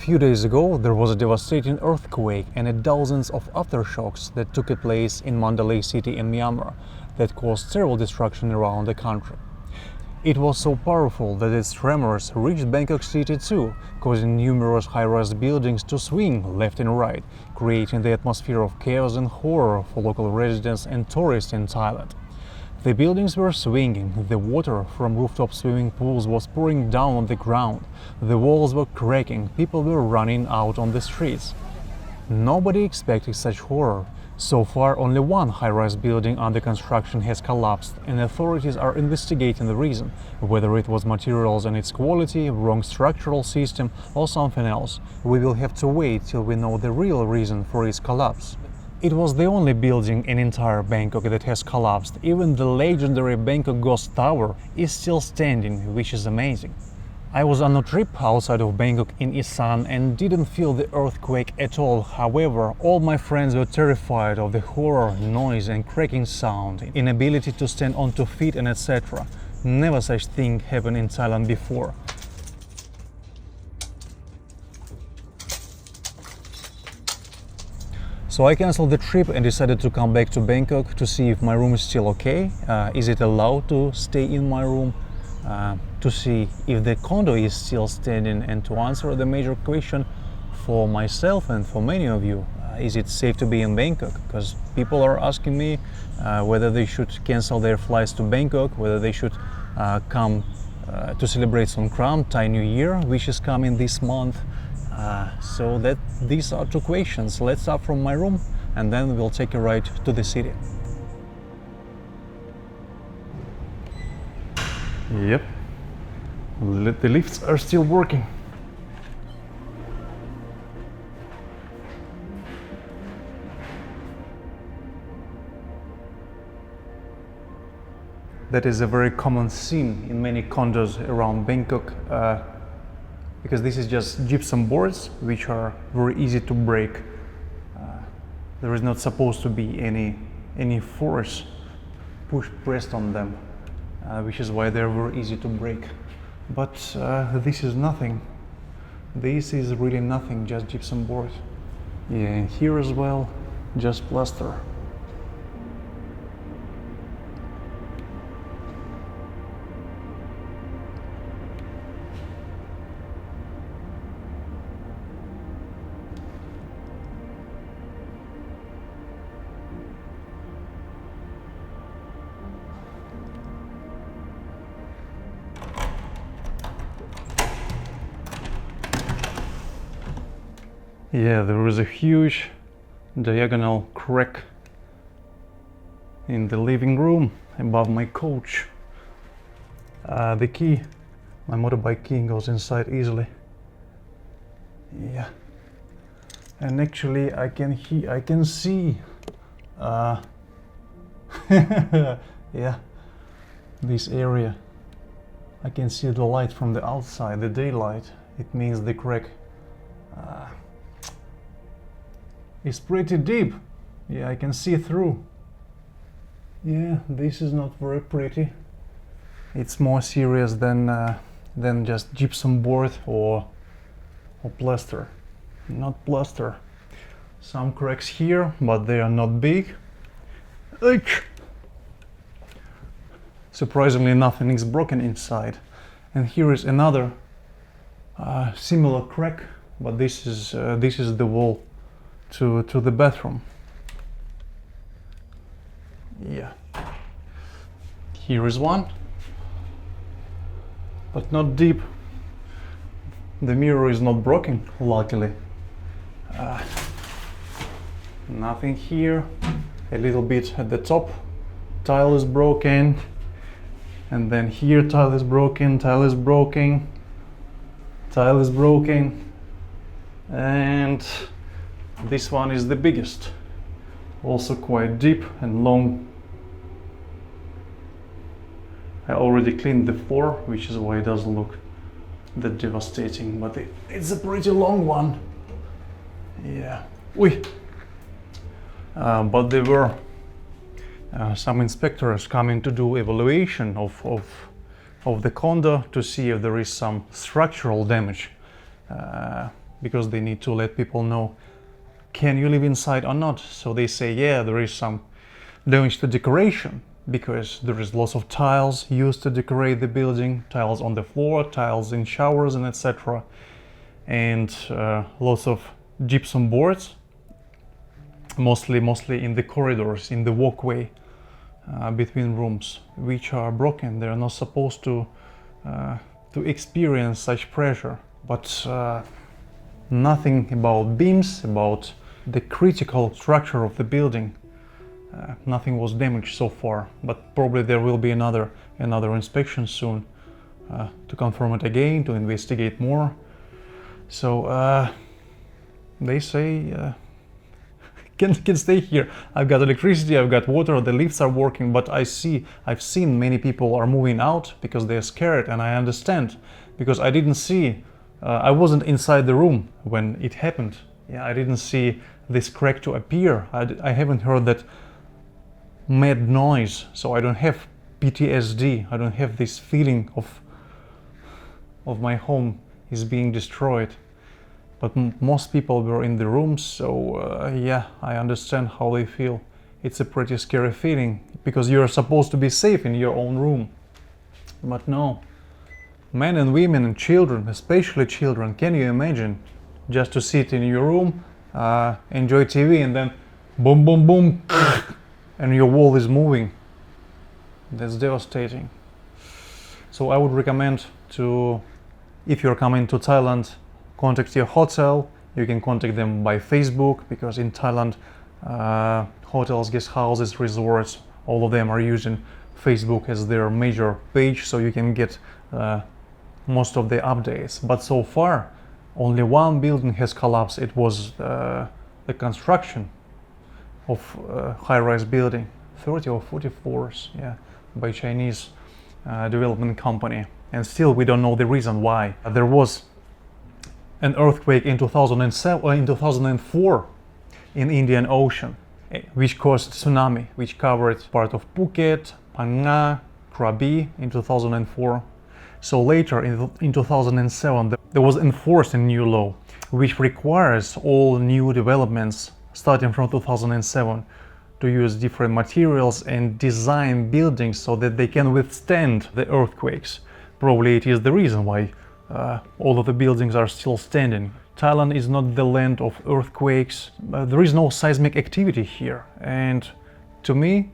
few days ago, there was a devastating earthquake and dozens of aftershocks that took place in Mandalay city in Myanmar that caused terrible destruction around the country. It was so powerful that its tremors reached Bangkok city too, causing numerous high-rise buildings to swing left and right, creating the atmosphere of chaos and horror for local residents and tourists in Thailand. The buildings were swinging, the water from rooftop swimming pools was pouring down on the ground, the walls were cracking, people were running out on the streets. Nobody expected such horror. So far, only one high-rise building under construction has collapsed, and authorities are investigating the reason, whether it was materials and its quality, wrong structural system, or something else. We will have to wait till we know the real reason for its collapse. It was the only building in entire Bangkok that has collapsed. Even the legendary Bangkok Ghost Tower is still standing, which is amazing. I was on a trip outside of Bangkok in Isan and didn't feel the earthquake at all. However, all my friends were terrified of the horror, noise and cracking sound, inability to stand on 2 feet and etc. Never such thing happened in Thailand before. So I cancelled the trip and decided to come back to Bangkok to see if my room is still okay. Is it allowed to stay in my room? To see if the condo is still standing, and to answer the major question for myself and for many of you, is it safe to be in Bangkok? Because people are asking me whether they should cancel their flights to Bangkok, whether they should come to celebrate Songkran, Thai New Year, which is coming this month. So these are two questions. Let's start from my room and then we'll take a ride to the city. Yep, the lifts are still working. That is a very common scene in many condos around Bangkok, because this is just gypsum boards which are very easy to break. There is not supposed to be any force pressed on them. Which is why they're very easy to break. But this is nothing. This is really nothing, just gypsum board. Yeah, and here as well, just plaster. Yeah, there was a huge diagonal crack in the living room above my couch. The key, my motorbike key, goes inside easily. Yeah, and actually I can see. Yeah, this area. I can see the light from the outside, the daylight. It means the crack. It's pretty deep. Yeah, I can see through. Yeah, this is not very pretty. It's more serious than just gypsum board or plaster. Not plaster. Some cracks here, but they are not big. Surprisingly, nothing is broken inside. And here is another similar crack, but this is the wall to the bathroom. Yeah, here is one, but not deep. The mirror is not broken, luckily. Nothing here. A little bit at the top, tile is broken, and then here tile is broken, tile is broken, tile is broken, and this one is the biggest, also quite deep and long. I already cleaned the floor, which is why it doesn't look that devastating, but it's a pretty long one. Yeah. But there were some inspectors coming to do evaluation of the condo to see if there is some structural damage. because they need to let people know, can you live inside or not? So they say, yeah, there is some damage to decoration, because there is lots of tiles used to decorate the building, tiles on the floor, tiles in showers, and etc. And lots of gypsum boards, mostly in the corridors, in the walkway between rooms, which are broken. They are not supposed to experience such pressure. But nothing about beams, about the critical structure of the building. Nothing was damaged so far, but probably there will be another inspection soon to confirm it again, to investigate more. So they say can stay here. I've got electricity, I've got water, the lifts are working, but I've seen many people are moving out because they're scared, and I understand, because I didn't see, I wasn't inside the room when it happened. Yeah, I didn't see this crack to appear. I haven't heard that mad noise, so I don't have PTSD. I don't have this feeling of my home is being destroyed. But most people were in the rooms, so yeah, I understand how they feel. It's a pretty scary feeling, because you're supposed to be safe in your own room. But no, men and women and children, especially children, can you imagine just to sit in your room, enjoy TV, and then boom, boom, boom, and your wall is moving? That's devastating. So I would recommend to, if you're coming to Thailand, contact your hotel. You can contact them by Facebook, because in Thailand, hotels, guest houses, resorts, all of them are using Facebook as their major page, so you can get most of the updates. But so far, only one building has collapsed. It was the construction of a high-rise building, 30 or 40 floors, yeah, by Chinese development company. And still we don't know the reason why. There was an earthquake in 2004 in Indian Ocean, which caused tsunami, which covered part of Phuket, Phang Nga, Krabi in 2004. So later in 2007 there was enforced a new law which requires all new developments starting from 2007 to use different materials and design buildings so that they can withstand the earthquakes. Probably it is the reason why all of the buildings are still standing. Thailand is not the land of earthquakes. There is no seismic activity here, and to me,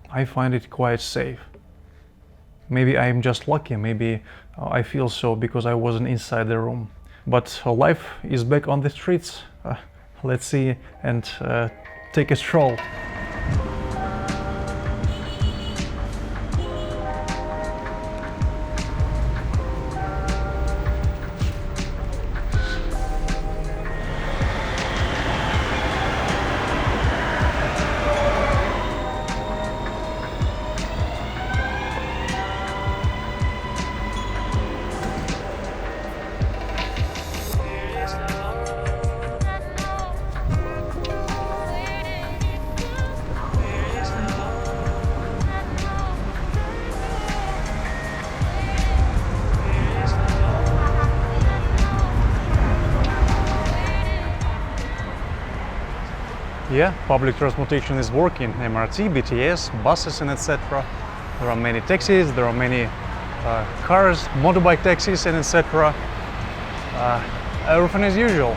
I find it quite safe. Maybe I'm just lucky, maybe I feel so because I wasn't inside the room. But life is back on the streets. Let's see and take a stroll. Yeah, public transportation is working, MRT, BTS, buses, and etc. There are many taxis, there are many cars, motorbike taxis, and etc. Everything as usual.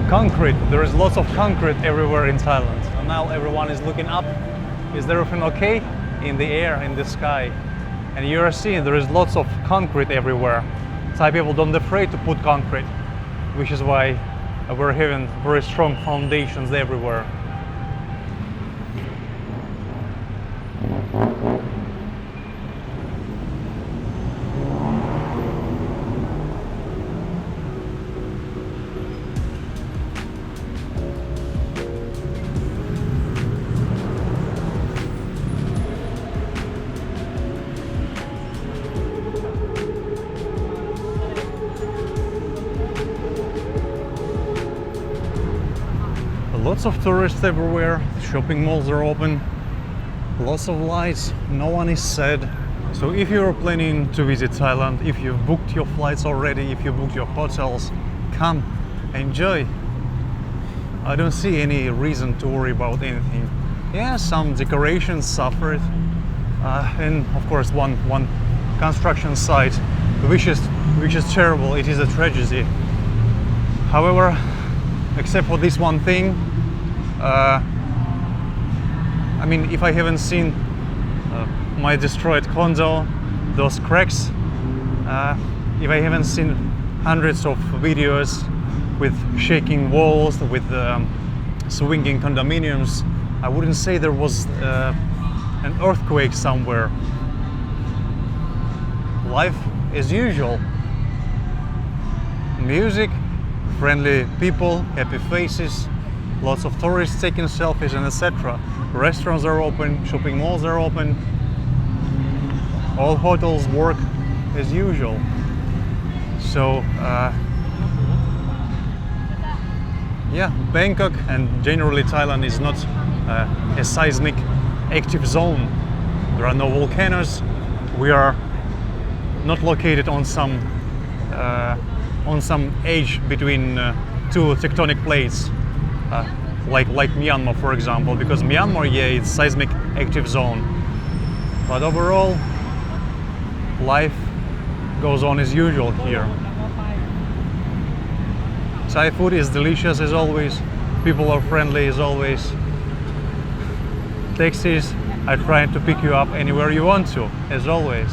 Concrete. There is lots of concrete everywhere in Thailand. And now everyone is looking up. Is everything okay? In the air, in the sky. And you are seeing there is lots of concrete everywhere. Thai people don't afraid to put concrete. which is why we're having very strong foundations everywhere. Lots of tourists everywhere, shopping malls are open, lots of lights, no one is sad. So if you're planning to visit Thailand, if you've booked your flights already, if you booked your hotels, come, enjoy. I don't see any reason to worry about anything. Yeah, some decorations suffered, and of course one construction site which is terrible. It is a tragedy. However, except for this one thing, I mean, if I haven't seen my destroyed condo, those cracks, if I haven't seen hundreds of videos with shaking walls, with swinging condominiums, I wouldn't say there was an earthquake somewhere. Life as usual. Music, friendly people, happy faces, lots of tourists taking selfies and etc. Restaurants are open, shopping malls are open, all hotels work as usual. So yeah, Bangkok and generally Thailand is not a seismic active zone. There are no volcanoes. We are not located on some edge between two tectonic plates, like Myanmar, for example, because Myanmar, yeah, it's seismic active zone. But overall, life goes on as usual here. Thai food is delicious as always. People are friendly as always. Taxis are trying to pick you up anywhere you want to, as always.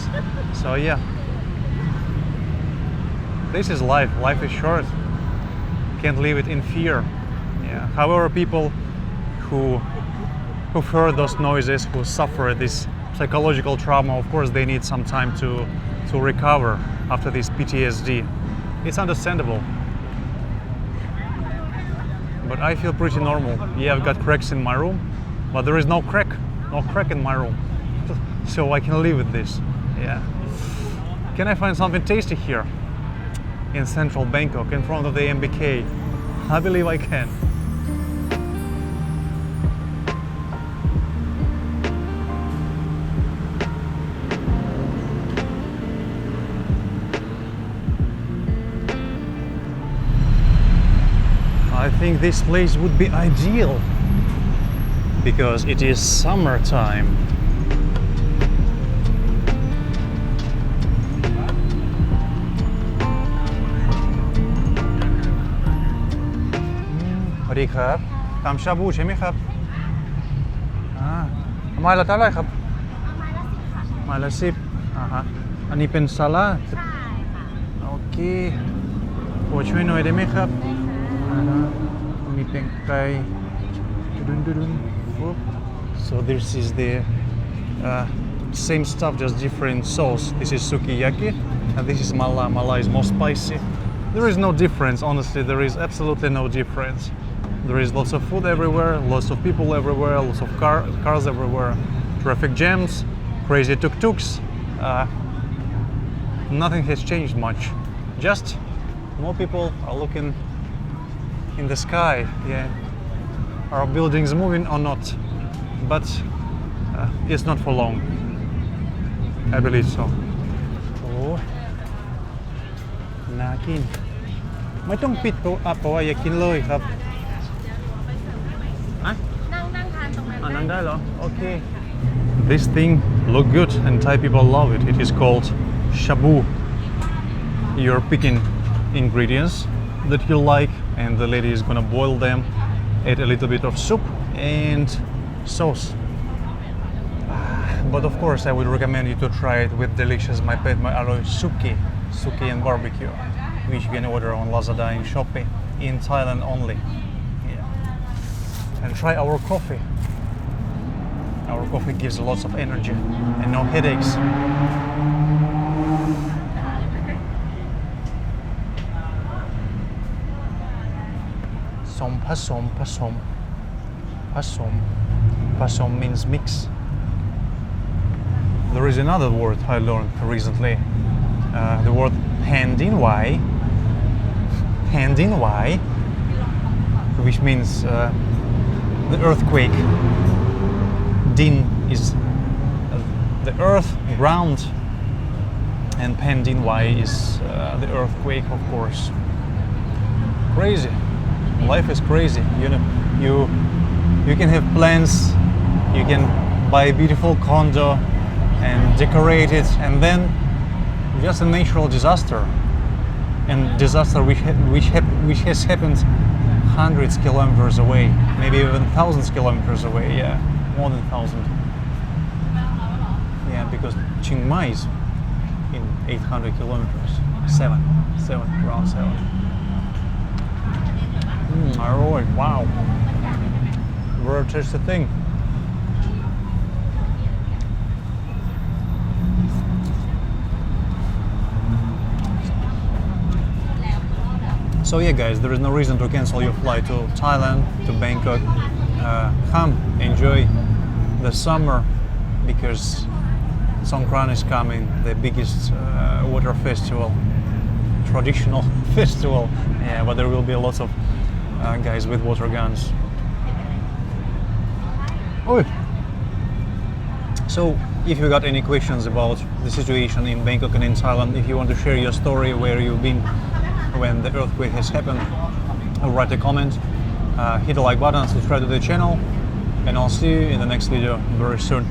So yeah. This is life. Life is short. Can't live it in fear. Yeah. However, people who heard those noises, who suffer this psychological trauma, of course, they need some time to recover after this PTSD. It's understandable. But I feel pretty normal. Yeah, I've got cracks in my room, but there is no crack in my room. So I can live with this. Yeah. Can I find something tasty here? In central Bangkok, in front of the MBK. I believe I can. I think this place would be ideal because it is summertime.สวัสดีครับตามชาบูใช่ไหมครับไม้ละเท่าไหร่ครับไม้ละ10ฮะอันนี้เป็นซาลาดโอเคโปรดช่วยหน่อยได้ไหมครับมีเป็นไก่So this is the same stuff, just different sauce. This is sukiyaki and this is mala. Mala is more spicy. There is no difference, honestly. There is absolutely no difference. There is lots of food everywhere, lots of people everywhere, lots of cars everywhere, traffic jams, crazy tuk-tuks. Nothing has changed much. Just more people are looking in the sky. Yeah, are buildings moving or not? But it's not for long. I believe so. Oh, น่ากินไม่ต้องปิดเพราะว่าอยากกินเลยครับนั่งได้เหรอ Okay. This thing look good and Thai people love it. It is called shabu. You're picking ingredients that you like and the lady is gonna boil them, add a little bit of soup and sauce. But of course I would recommend you to try it with delicious my alloy suki and barbecue. which you can order on Lazada and Shopee in Thailand only. Yeah. And try our coffee. Our coffee gives lots of energy and no headaches. Pasom means mix. There is another word I learned recently. The word Pandinwai, which means the earthquake. Din is the earth, ground, and Pandinwai is the earthquake, of course. Crazy. Life is crazy. You know, you can have plans, you can buy a beautiful condo and decorate it, and then just a natural disaster, and disaster which has happened hundreds kilometers away, maybe even thousands kilometers away. Yeah, more than 1,000. Yeah, because Chiang Mai is in 800 kilometers. Around 7. Alright, wow. Very tasty thing. So yeah guys, there is no reason to cancel your flight to Thailand, to Bangkok. Come, enjoy the summer, because Songkran is coming, the biggest water festival, traditional festival. Yeah, but there will be lots of guys with water guns. Oh. So if you got any questions about the situation in Bangkok and in Thailand, if you want to share your story, where you've been when the earthquake has happened, write a comment, hit the like button, subscribe to the channel, and I'll see you in the next video very soon.